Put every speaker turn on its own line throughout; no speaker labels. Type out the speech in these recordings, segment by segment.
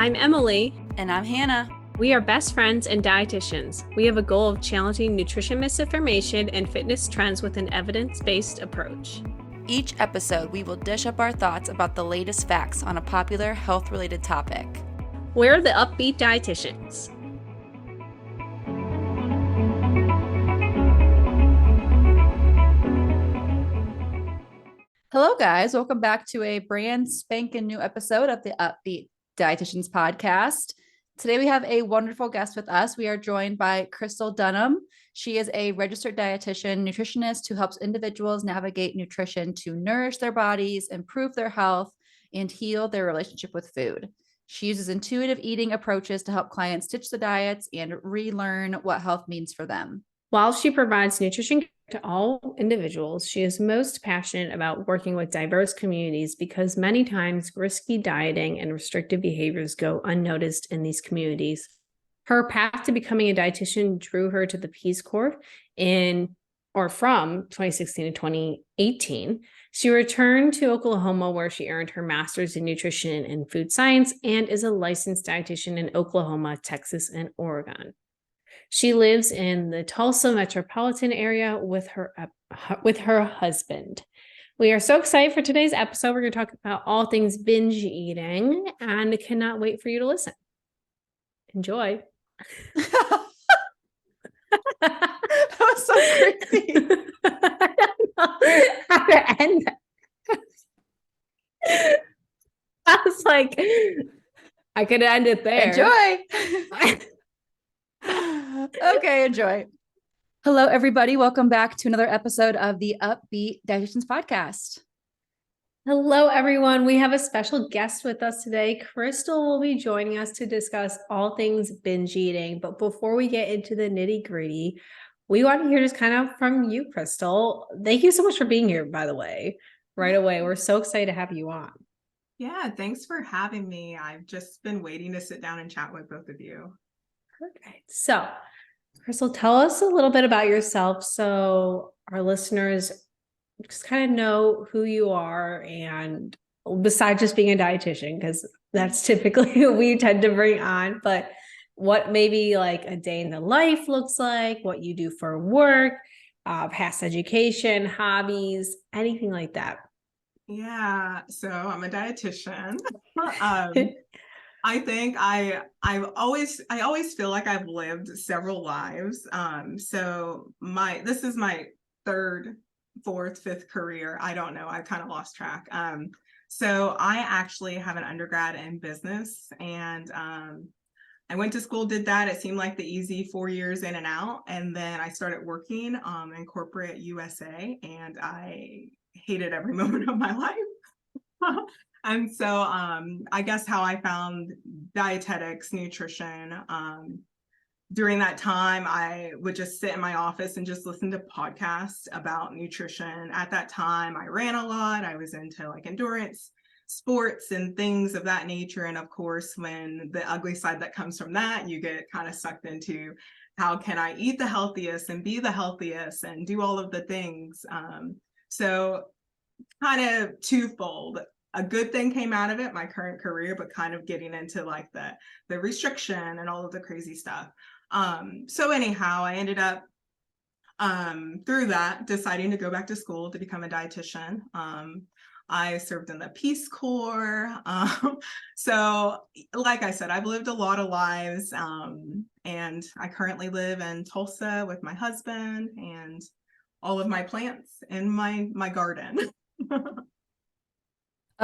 I'm Emily.
And I'm Hannah.
We are best friends and dietitians. We have a goal of challenging nutrition misinformation and fitness trends with an evidence-based approach.
Each episode, we will dish up our thoughts about the latest facts on a popular health-related topic.
We're the Up-Beet Dietitians.
Hello, guys. Welcome back to a brand spanking new episode of the Up-Beet Dietitians podcast. Today, we have a wonderful guest with us. We are joined by Krystal Dunham. She is a registered dietitian nutritionist who helps individuals navigate nutrition to nourish their bodies, improve their health, and heal their relationship with food. She uses intuitive eating approaches to help clients ditch the diets and relearn what health means for them.
While she provides nutrition care to all individuals, she is most passionate about working with diverse communities because many times risky dieting and restrictive behaviors go unnoticed in these communities. Her path to becoming a dietitian drew her to the Peace Corps from 2016 to 2018. She returned to Oklahoma, where she earned her master's in nutrition and food science and is a licensed dietitian in Oklahoma, Texas, and Oregon. She lives in the Tulsa metropolitan area with her husband. We are so excited for today's episode. We're going to talk about all things binge eating and cannot wait for you to listen. Enjoy.
That was so crazy.
I don't know how to end that. I was like, I could end it there.
Enjoy. Okay, enjoy. Hello, everybody. Welcome back to another episode of the Up-Beet Dietitians podcast.
Hello, everyone. We have a special guest with us today. Krystal will be joining us to discuss all things binge eating. But before we get into the nitty-gritty, we want to hear just kind of from you, Krystal. Thank you so much for being here, by the way. Right away. We're so excited to have you on.
Yeah, thanks for having me. I've just been waiting to sit down and chat with both of you.
Perfect. So, Krystal, tell us a little bit about yourself so our listeners just kind of know who you are, and besides just being a dietitian, because that's typically who we tend to bring on, but what maybe like a day in the life looks like, what you do for work, past education, hobbies, anything like that.
Yeah, so I'm a dietitian. I think I always feel like I've lived several lives. So this is my third, fourth, fifth career. I don't know. I kind of lost track. So I actually have an undergrad in business, and I went to school, did that. It seemed like the easy 4 years in and out. And then I started working in corporate USA, and I hated every moment of my life. And so I guess how I found dietetics, nutrition, during that time, I would just sit in my office and just listen to podcasts about nutrition. At that time, I ran a lot. I was into like endurance sports and things of that nature. And of course, when the ugly side that comes from that, you get kind of sucked into how can I eat the healthiest and be the healthiest and do all of the things. So kind of twofold. A good thing came out of it, my current career, but kind of getting into like the restriction and all of the crazy stuff. So anyhow, I ended up through that deciding to go back to school to become a dietitian. I served in the Peace Corps. So like I said, I've lived a lot of lives, and I currently live in Tulsa with my husband and all of my plants in my garden.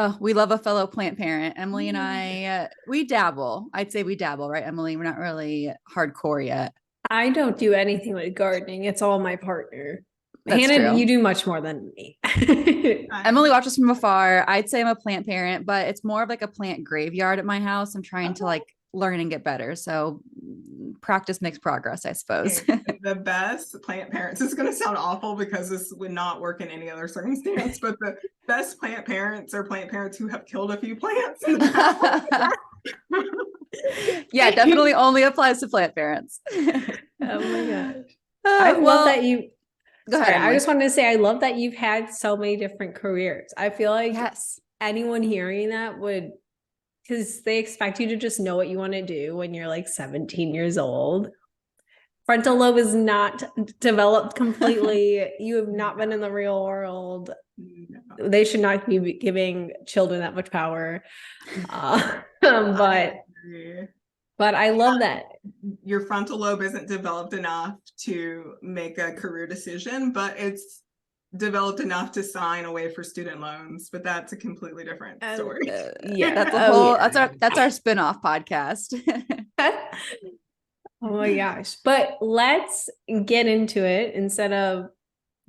Oh, we love a fellow plant parent. Emily and I, we dabble. I'd say we dabble, right, Emily? We're not really hardcore yet.
I don't do anything with gardening. It's all my partner.
That's
Hannah,
true.
you do much more than me.
Emily watches from afar. I'd say I'm a plant parent, but it's more of like a plant graveyard at my house. I'm trying to like learn and get better. So practice makes progress, I suppose.
The best plant parents, it's going to sound awful because this would not work in any other circumstance, but the best plant parents are plant parents who have killed a few plants.
Yeah, definitely only applies to plant parents.
Oh my gosh. I love that you
go ahead.
I just wanted to say I love that you've had so many different careers. I feel like
yes,
anyone hearing that would because they expect you to just know what you want to do when you're like 17 years old. Frontal lobe is not developed completely. You have not been in the real world.
No.
They should not be giving children that much power.
I agree.
But I love that.
Your frontal lobe isn't developed enough to make a career decision, but it's developed enough to sign away for student loans. But that's a completely different story.
Yeah,
That's a
oh,
whole,
yeah.
that's our spin-off podcast.
Oh my gosh. But let's get into it instead of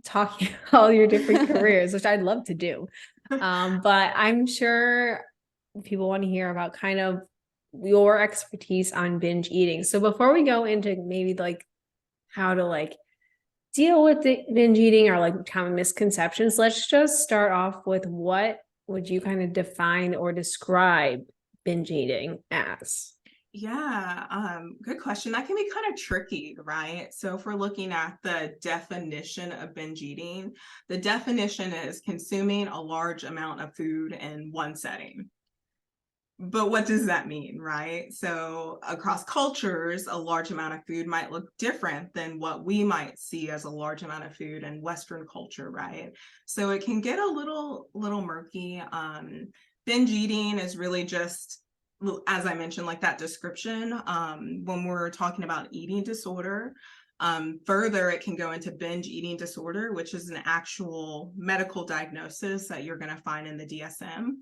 talking about all your different careers, which I'd love to do. But I'm sure people want to hear about kind of your expertise on binge eating. So before we go into maybe like how to like deal with the binge eating or like common misconceptions, let's just start off with what would you kind of define or describe binge eating as?
Yeah, good question. That can be kind of tricky, right? So if we're looking at the definition of binge eating, the definition is consuming a large amount of food in one setting. But what does that mean, right? So across cultures, a large amount of food might look different than what we might see as a large amount of food in Western culture, right? So it can get a little murky. Binge eating is really just, as I mentioned, like that description, when we're talking about eating disorder. Further, it can go into binge eating disorder, which is an actual medical diagnosis that you're going to find in the DSM.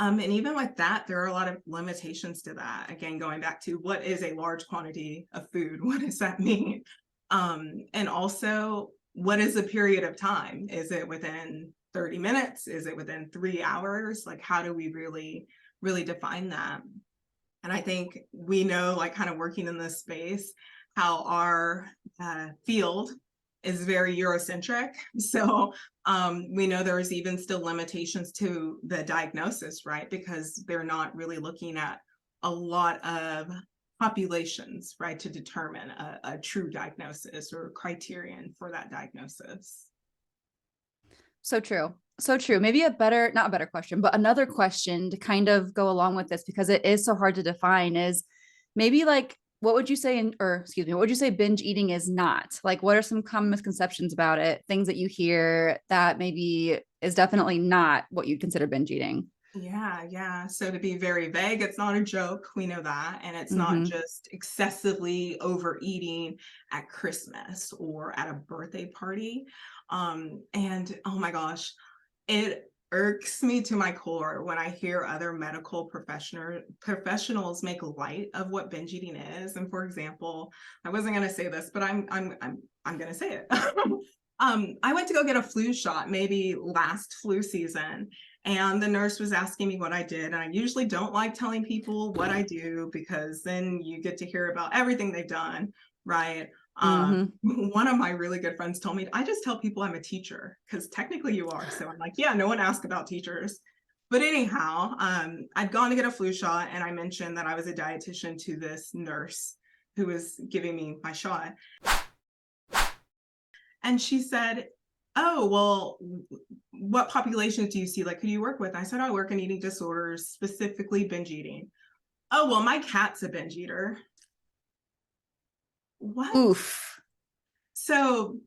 And even with that, there are a lot of limitations to that. Again, going back to what is a large quantity of food? What does that mean? And also, what is the period of time? Is it within 30 minutes? Is it within 3 hours? Like, how do we really define that? And I think we know, like kind of working in this space, how our field is very Eurocentric. So we know there's even still limitations to the diagnosis, right? Because they're not really looking at a lot of populations, right, to determine a true diagnosis or criterion for that diagnosis.
So true. So true. Maybe not a better question, but another question to kind of go along with this, because it is so hard to define, is maybe like, what would you say what would you say binge eating is not? Like, what are some common misconceptions about it? Things that you hear that maybe is definitely not what you'd consider binge eating.
Yeah. So to be very vague, it's not a joke. We know that. And it's not just excessively overeating at Christmas or at a birthday party. And oh my gosh, it irks me to my core when I hear other medical professionals make light of what binge eating is. And for example, I wasn't going to say this, but I'm going to say it. I went to go get a flu shot, maybe last flu season, and the nurse was asking me what I did. And I usually don't like telling people what I do because then you get to hear about everything they've done, right? One of my really good friends told me, I just tell people I'm a teacher because technically you are. So I'm like, yeah, no one asked about teachers. But anyhow, I'd gone to get a flu shot and I mentioned that I was a dietitian to this nurse who was giving me my shot. And she said, oh, well, what populations do you see? Like, who do you work with? I said, I work in eating disorders, specifically binge eating. Oh, well, my cat's a binge eater. What?
Oof.
So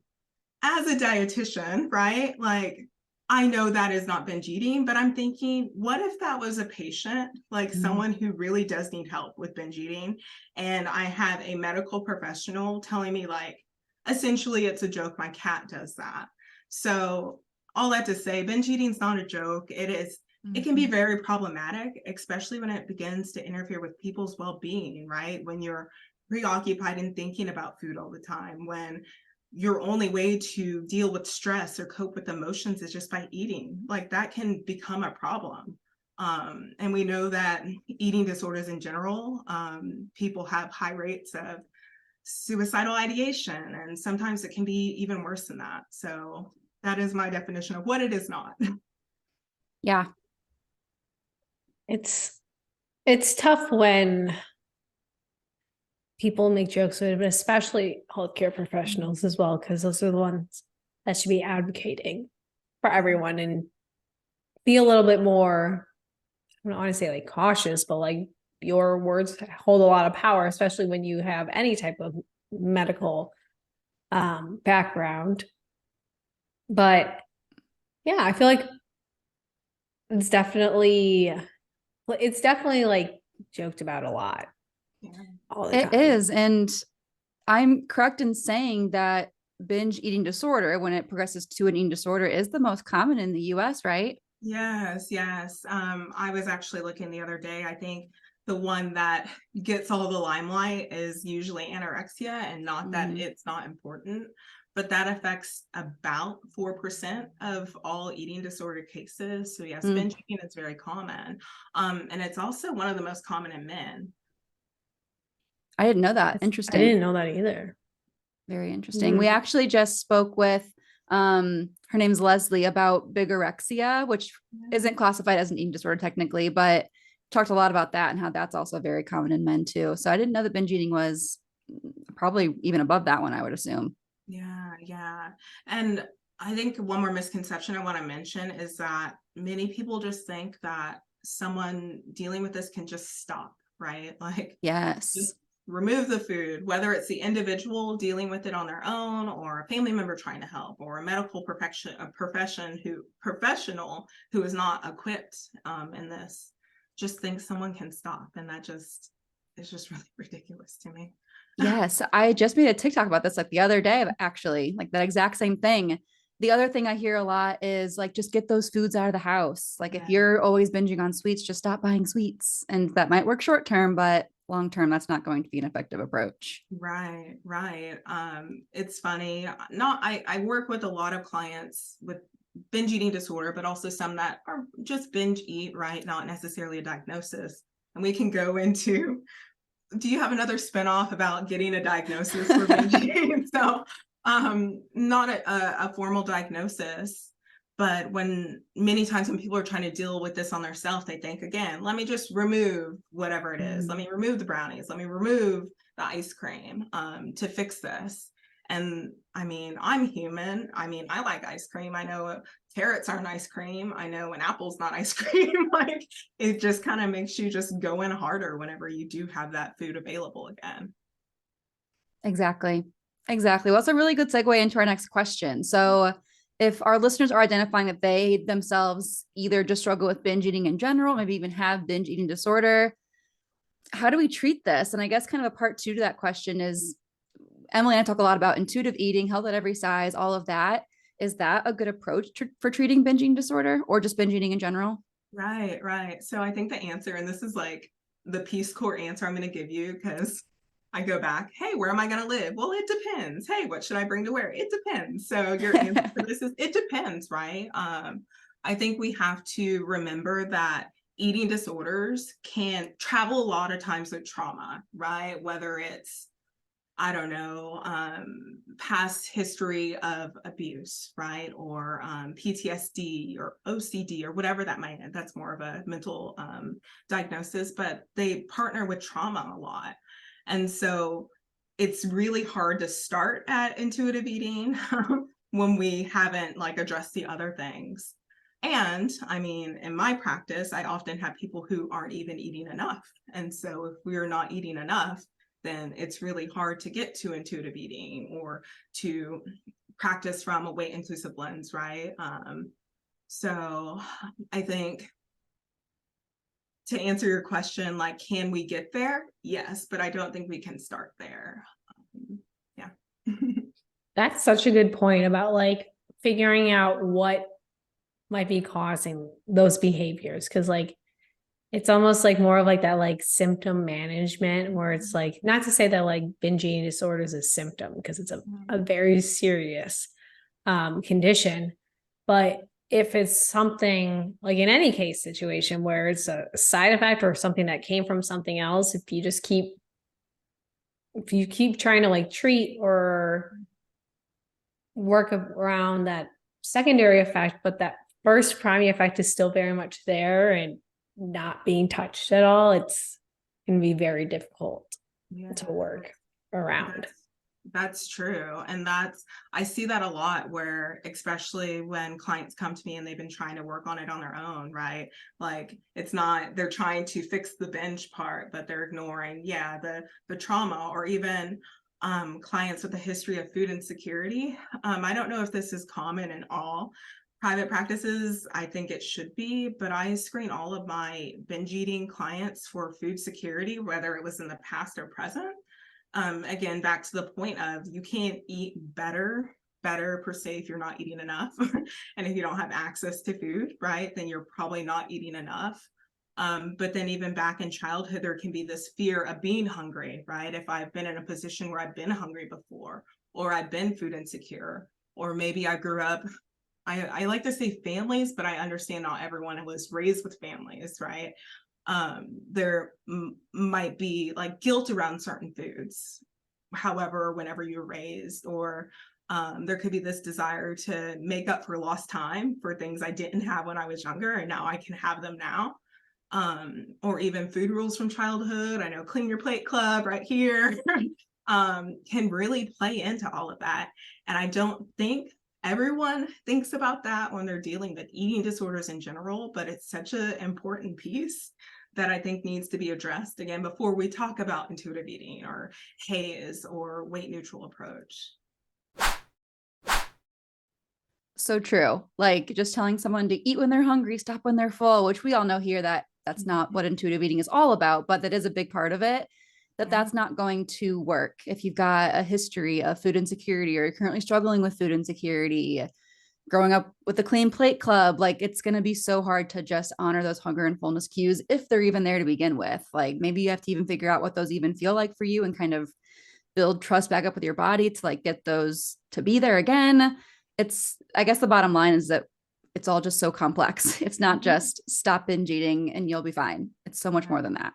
as a dietitian, right? Like, I know that is not binge eating, but I'm thinking, what if that was a patient, like someone who really does need help with binge eating? And I have a medical professional telling me, like, essentially it's a joke. My cat does that. So all that to say, binge eating is not a joke. It is. It can be very problematic, especially when it begins to interfere with people's well-being, right? When you're preoccupied and thinking about food all the time, when your only way to deal with stress or cope with emotions is just by eating, like that can become a problem. And we know that eating disorders in general, people have high rates of suicidal ideation, and sometimes it can be even worse than that. So that is my definition of what it is not.
Yeah.
It's tough when people make jokes with it, but especially healthcare professionals as well, because those are the ones that should be advocating for everyone and be a little bit more I don't want to say like cautious, but like your words hold a lot of power, especially when you have any type of medical background. But yeah, I feel like it's definitely like joked about a lot.
Yeah.
All the
It
time.
is. And I'm correct in saying that binge eating disorder, when it progresses to an eating disorder, is the most common in the US, right?
Yes, yes. I was actually looking the other day. I think the one that gets all the limelight is usually anorexia, and not that it's not important, but that affects about 4% of all eating disorder cases. So yes, binge eating is very common. And it's also one of the most common in men.
I didn't know that.
I
Interesting.
didn't know that either.
Very interesting. We actually just spoke with her name's Leslie about bigorexia, which isn't classified as an eating disorder technically, but talked a lot about that and how that's also very common in men too. So I didn't know that binge eating was probably even above that one, I would assume.
Yeah. And I think one more misconception I want to mention is that many people just think that someone dealing with this can just stop, right? Like,
Yes.
just remove the food, whether it's the individual dealing with it on their own, or a family member trying to help, or a medical professional who is not equipped in this, just thinks someone can stop. And that just is just really ridiculous to me.
Yes, I just made a TikTok about this like the other day, actually, like that exact same thing. The other thing I hear a lot is like, just get those foods out of the house. Like if you're always binging on sweets, just stop buying sweets. And that might work short term, but long term, that's not going to be an effective approach.
Right. It's funny. I work with a lot of clients with binge eating disorder, but also some that are just binge eat, right? Not necessarily a diagnosis. And we can go into, do you have another spinoff about getting a diagnosis for binge eating? So, not a formal diagnosis, but many times when people are trying to deal with this on their self, they think, again, let me just remove whatever it is. Let me remove the brownies. Let me remove the ice cream to fix this. And I mean, I'm human. I mean, I like ice cream. I know carrots aren't ice cream. I know an apple's not ice cream. Like, it just kind of makes you just go in harder whenever you do have that food available again.
Exactly. Well, it's a really good segue into our next question. So if our listeners are identifying that they themselves either just struggle with binge eating in general, maybe even have binge eating disorder, how do we treat this? And I guess kind of a part two to that question is, Emily and I talk a lot about intuitive eating, health at every size, all of that. Is that a good approach for treating binge eating disorder or just binge eating in general?
Right. So I think the answer, and this is like the Peace Corps answer I'm going to give you, because I go back, hey, where am I going to live? Well, it depends. Hey, what should I bring to wear? It depends. So your answer for this is, it depends, right? I think we have to remember that eating disorders can travel a lot of times with trauma, right? Whether it's, I don't know, past history of abuse, right? Or PTSD or OCD or whatever that might, that's more of a mental diagnosis, but they partner with trauma a lot. And so it's really hard to start at intuitive eating when we haven't like addressed the other things. And I mean, in my practice, I often have people who aren't even eating enough. And so if we're not eating enough, then it's really hard to get to intuitive eating or to practice from a weight inclusive lens, right? So I think to answer your question, like, can we get there? Yes, but I don't think we can start there. Yeah.
That's such a good point about like figuring out what might be causing those behaviors. Cause like, it's almost like more of like that like symptom management where it's like, not to say that like binge eating disorder is a symptom because it's a very serious condition. But if it's something like in any case situation where it's a side effect or something that came from something else, if you keep trying to like treat or work around that secondary effect, but that first primary effect is still very much there and not being touched at all, it's going to be very difficult to work around.
That's true. And I see that a lot where, especially when clients come to me and they've been trying to work on it on their own, right? Like they're trying to fix the binge part, but they're ignoring, the trauma, or even clients with a history of food insecurity. I don't know if this is common in all private practices. I think it should be, but I screen all of my binge eating clients for food security, whether it was in the past or present. Again, back to the point of, you can't eat better per se if you're not eating enough. And if you don't have access to food, right, then you're probably not eating enough. But then even back in childhood, there can be this fear of being hungry, right? If I've been in a position where I've been hungry before, or I've been food insecure, or maybe I grew up, I like to say families, but I understand not everyone was raised with families, right? There might be like guilt around certain foods, however, whenever you're raised, or there could be this desire to make up for lost time for things I didn't have when I was younger and now I can have them now. Or even food rules from childhood. I know Clean Your Plate Club right here can really play into all of that. And I don't think everyone thinks about that when they're dealing with eating disorders in general, but it's such an important piece that I think needs to be addressed again before we talk about intuitive eating or HAES or weight neutral approach.
So true. Like just telling someone to eat when they're hungry, stop when they're full, which we all know here that that's not what intuitive eating is all about, but that is a big part of it. That's not going to work if you've got a history of food insecurity, or you're currently struggling with food insecurity, growing up with the Clean Plate Club. Like it's going to be so hard to just honor those hunger and fullness cues if they're even there to begin with. Like maybe you have to even figure out what those even feel like for you and kind of build trust back up with your body to like get those to be there again. I guess the bottom line is that it's all just so complex. It's not just stop binge eating and you'll be fine. It's so much more than that.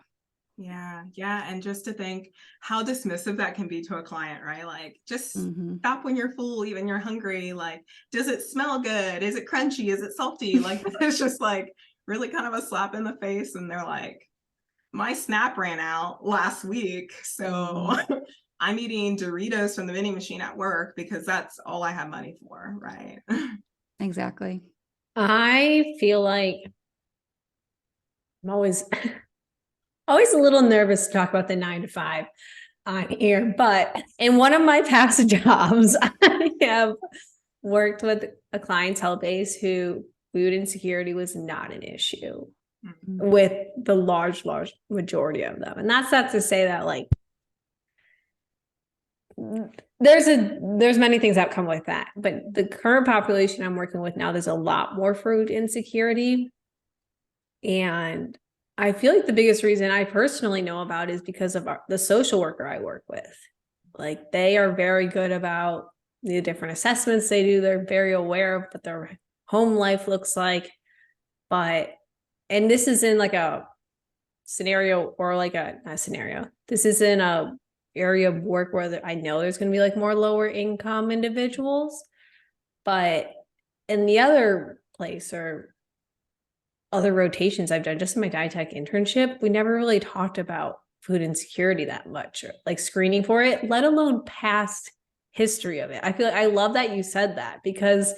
Yeah. And just to think how dismissive that can be to a client, right? Like just stop when you're full, even you're hungry. Like, does it smell good? Is it crunchy? Is it salty? Like, it's just like really kind of a slap in the face. And they're like, my SNAP ran out last week, so I'm eating Doritos from the vending machine at work because that's all I have money for, right?
Exactly.
I feel like I'm always a little nervous to talk about the 9 to 5 on here, but in one of my past jobs, I have worked with a clientele base who food insecurity was not an issue with the large majority of them. And that's not to say that like there's many things that come with that, but the current population I'm working with now, there's a lot more food insecurity. And I feel like the biggest reason I personally know about is because of the social worker I work with. Like they are very good about the different assessments they do. They're very aware of what their home life looks like. And this is in like a scenario, or like not a scenario. This is in a area of work where I know there's going to be like more lower income individuals. But in the other place or other rotations I've done just in my dietetic internship, we never really talked about food insecurity that much, or like screening for it, let alone past history of it. I feel like I love that you said that, because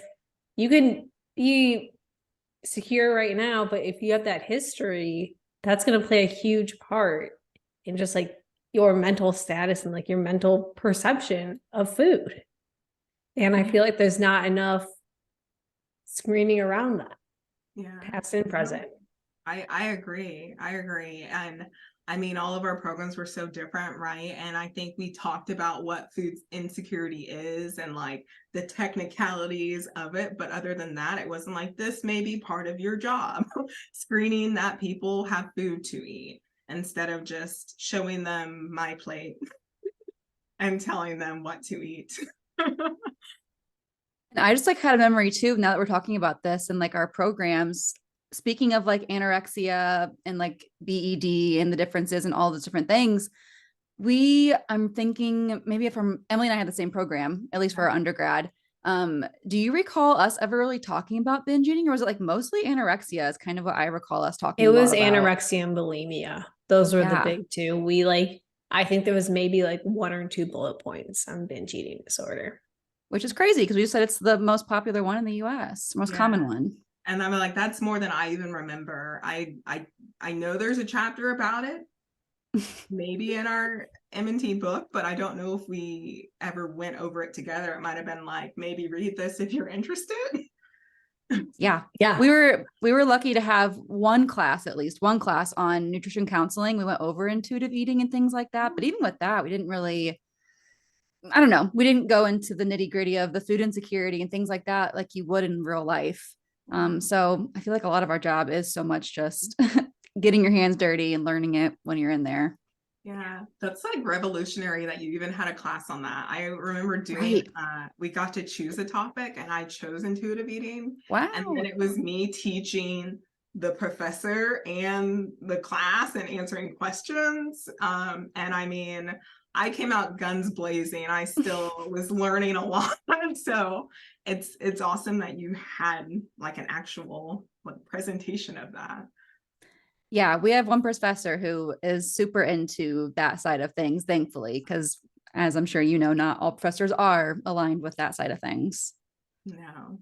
you can be secure right now, but if you have that history, that's going to play a huge part in just like your mental status and like your mental perception of food. And I feel like there's not enough screening around that. Past and present.
I agree. And I mean, all of our programs were so different, right? And I think we talked about what food insecurity is and like the technicalities of it. But other than that, it wasn't like this may be part of your job, screening that people have food to eat instead of just showing them my plate and telling them what to eat.
And I just like had a memory too, now that we're talking about this and like our programs, speaking of like anorexia and like BED and the differences and all the different things, I'm thinking maybe if Emily and I had the same program, at least for our undergrad. Do you recall us ever really talking about binge eating, or was it like mostly anorexia is kind of what I recall us talking about?
It was anorexia and bulimia. Those were the big two. We like I think there was maybe like 1 or 2 bullet points on binge eating disorder.
Which is crazy because we said it's the most popular one in the US, most common one.
And I'm like, that's more than I even remember. I know there's a chapter about it, maybe in our M&T book, but I don't know if we ever went over it together. It might have been like, maybe read this if you're interested.
Yeah.
Yeah.
We were lucky to have at least one class on nutrition counseling. We went over intuitive eating and things like that. But even with that, we didn't really, I don't know, we didn't go into the nitty gritty of the food insecurity and things like that, like you would in real life. So I feel like a lot of our job is so much just getting your hands dirty and learning it when you're in there.
Yeah, that's like revolutionary that you even had a class on that. I remember doing, we got to choose a topic and I chose intuitive eating.
Wow.
And then it was me teaching the professor and the class and answering questions. And I mean, I came out guns blazing. I still was learning a lot. So it's awesome that you had like an actual like presentation of that.
Yeah, we have one professor who is super into that side of things, thankfully, because as I'm sure you know, not all professors are aligned with that side of things.
No.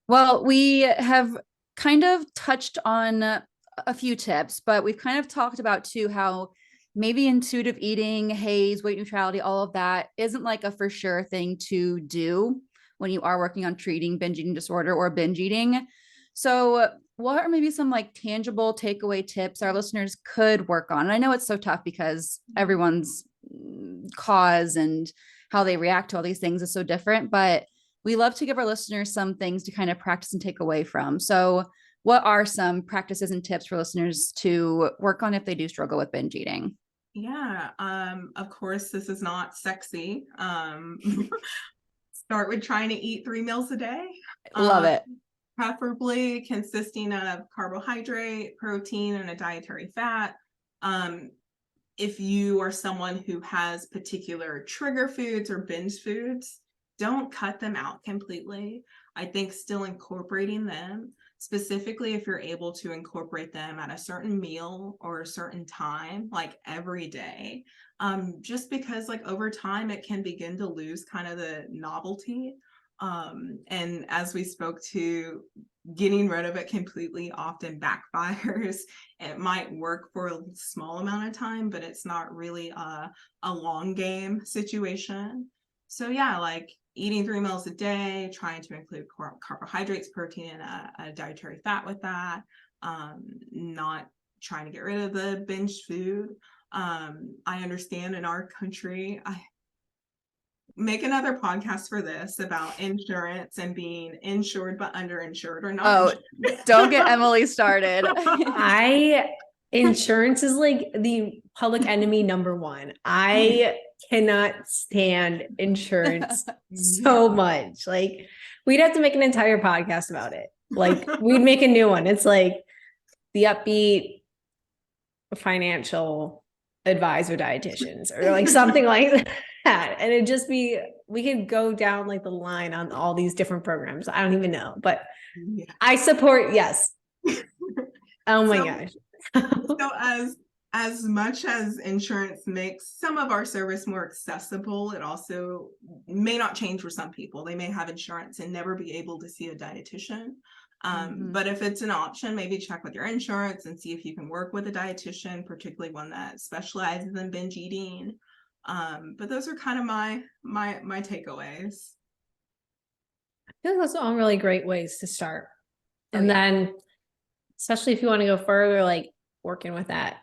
Well, we have kind of touched on a few tips, but we've kind of talked about too how maybe intuitive eating, HAES, weight neutrality, all of that isn't like a for sure thing to do when you are working on treating binge eating disorder or binge eating. So what are maybe some like tangible takeaway tips our listeners could work on? And I know it's so tough because everyone's cause and how they react to all these things is so different, but we love to give our listeners some things to kind of practice and take away from. So what are some practices and tips for listeners to work on if they do struggle with binge eating?
Yeah, of course, this is not sexy. Start with trying to eat 3 meals a day.
Love it.
Preferably consisting of carbohydrate, protein, and a dietary fat. If you are someone who has particular trigger foods or binge foods, don't cut them out completely. I think still incorporating them, specifically if you're able to incorporate them at a certain meal or a certain time, like every day, just because like over time it can begin to lose kind of the novelty. And as we spoke to, getting rid of it completely often backfires. It might work for a small amount of time, but it's not really a long game situation. So yeah, like eating 3 meals a day, trying to include carbohydrates, protein, and a dietary fat with that. Not trying to get rid of the binge food. I understand in our country, I make another podcast for this about insurance and being insured but underinsured or not.
Oh, don't get Emily started.
Insurance is like the public enemy number 1. I cannot stand insurance so much. Like we'd have to make an entire podcast about it. Like we'd make a new one. It's like the Up-Beet financial advisor dietitians or like something like that. And it'd just be, we could go down like the line on all these different programs. I don't even know, but I support, yes. Oh my gosh.
So as much as insurance makes some of our service more accessible, it also may not change for some people. They may have insurance and never be able to see a dietitian. But if it's an option, maybe check with your insurance and see if you can work with a dietitian, particularly one that specializes in binge eating. But those are kind of my takeaways.
I feel like those are all really great ways to start. And then, especially if you want to go further, like working with that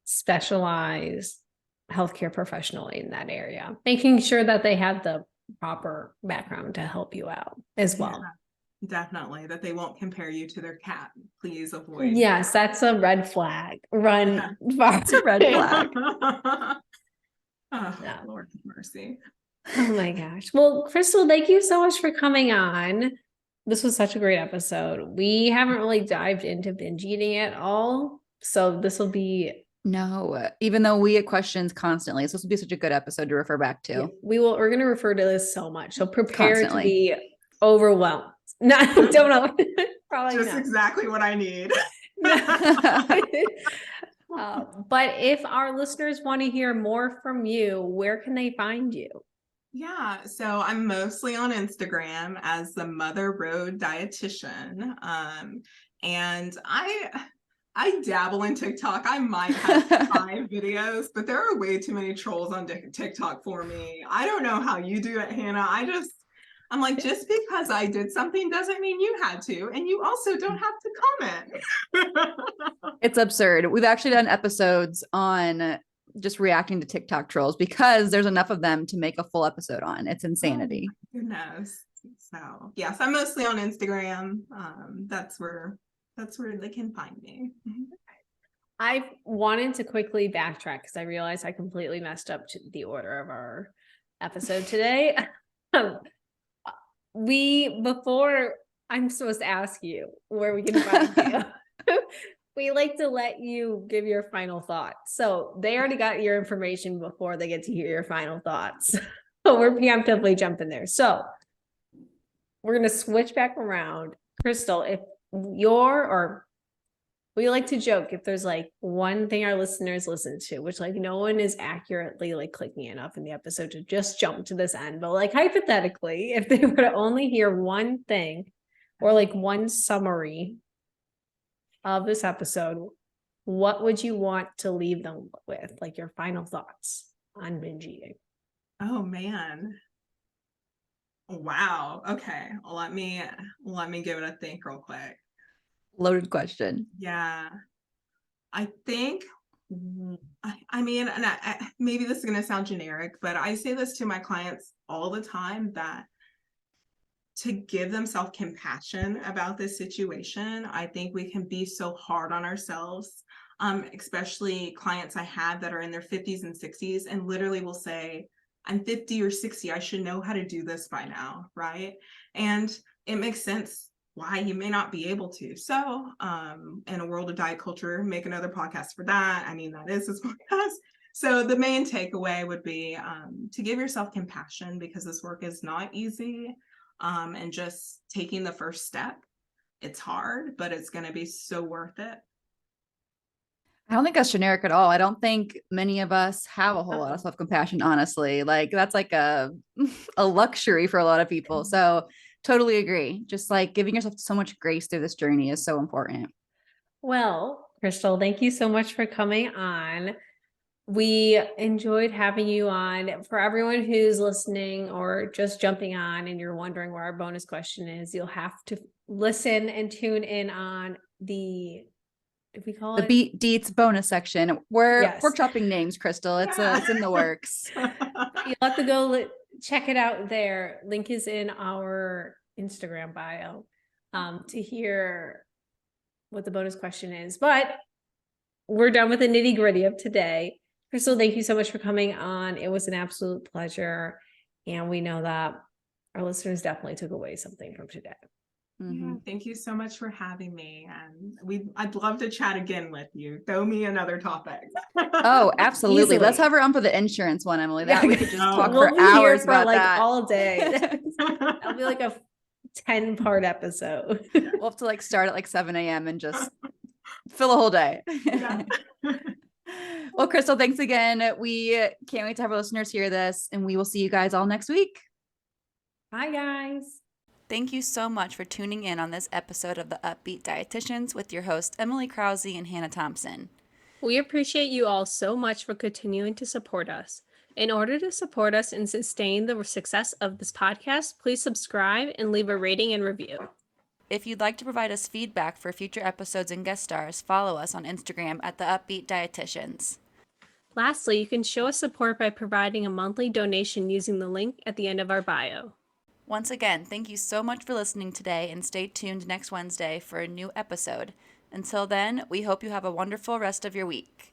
specialized healthcare professional in that area, making sure that they have the proper background to help you out as well.
Yeah. Definitely, that they won't compare you to their cat. Please avoid.
Yes, that's a red flag. Run far.
It's a red flag.
Oh, Lord have mercy.
Oh my gosh. Well, Krystal, thank you so much for coming on. This was such a great episode. We haven't really dived into binge eating at all. So this will be...
No, even though we get questions constantly, so this will be such a good episode to refer back to.
Yeah, we're going to refer to this so much. So prepare to be overwhelmed. No, don't know. Probably
just
not.
Exactly what I need.
But if our listeners want to hear more from you, where can they find you?
Yeah, so I'm mostly on Instagram as the Mother Road Dietitian. And I dabble in TikTok. I might have 5 videos, but there are way too many trolls on TikTok for me. I don't know how you do it, Hannah. I'm like, just because I did something doesn't mean you had to, and you also don't have to comment.
It's absurd. We've actually done episodes on just reacting to TikTok trolls because there's enough of them to make a full episode on. It's insanity.
Oh, goodness. So yes, I'm mostly on Instagram. That's where they can find me.
I wanted to quickly backtrack because I realized I completely messed up the order of our episode today. Before I'm supposed to ask you where we can find you, we like to let you give your final thoughts. So they already got your information before they get to hear your final thoughts. So we're preemptively jumping there. So we're going to switch back around. Krystal, if we like to joke if there's like one thing our listeners listen to, which like no one is accurately like clicking enough in the episode to just jump to this end, but like hypothetically, if they were to only hear one thing or like one summary of this episode, what would you want to leave them with? Like your final thoughts on binge eating?
Oh man. Wow. Okay. Let me give it a think real quick.
Loaded question.
Yeah. I think, I mean, and maybe this is going to sound generic, but I say this to my clients all the time, that to give themselves compassion about this situation. I think we can be so hard on ourselves, especially clients I have that are in their 50s and 60s and literally will say, I'm 50 or 60, I should know how to do this by now, right? And it makes sense why you may not be able to. So in a world of diet culture, make another podcast for that. I mean, that is this podcast. So the main takeaway would be to give yourself compassion, because this work is not easy. And just taking the first step, it's hard, but it's going to be so worth it.
I don't think that's generic at all. I don't think many of us have a whole lot of self-compassion, honestly. Like that's like a luxury for a lot of people. So totally agree. Just like giving yourself so much grace through this journey is so important.
Well, Krystal, thank you so much for coming on. We enjoyed having you on. For everyone who's listening or just jumping on and you're wondering where our bonus question is, you'll have to listen and tune in on the, if we call
the
it
Beet Deets bonus section. We're
Yes.
workshopping names, Krystal. It's in the works.
You'll have to go check it out there. Link is in our Instagram bio to hear what the bonus question is. But we're done with the nitty gritty of today. Krystal, thank you so much for coming on. It was an absolute pleasure. And we know that our listeners definitely took away something from today.
Yeah, thank you so much for having me. And I'd love to chat again with you. Throw me another topic.
Oh, absolutely.
Easily.
Let's have her on for the insurance one, Emily. That we could just talk
we'll
for
be here
hours
for
about
like
that.
all day. That'll be like a 10-part episode.
We'll have to like start at like 7 a.m. and just fill a whole day.
Yeah.
Well, Krystal, thanks again. We can't wait to have our listeners hear this, and we will see you guys all next week.
Bye, guys.
Thank you so much for tuning in on this episode of the Up-Beet Dietitians with your hosts, Emily Krause and Hannah Thompson.
We appreciate you all so much for continuing to support us. In order to support us and sustain the success of this podcast, please subscribe and leave a rating and review.
If you'd like to provide us feedback for future episodes and guest stars, follow us on Instagram at the Up-Beet Dietitians.
Lastly, you can show us support by providing a monthly donation using the link at the end of our bio.
Once again, thank you so much for listening today, and stay tuned next Wednesday for a new episode. Until then, we hope you have a wonderful rest of your week.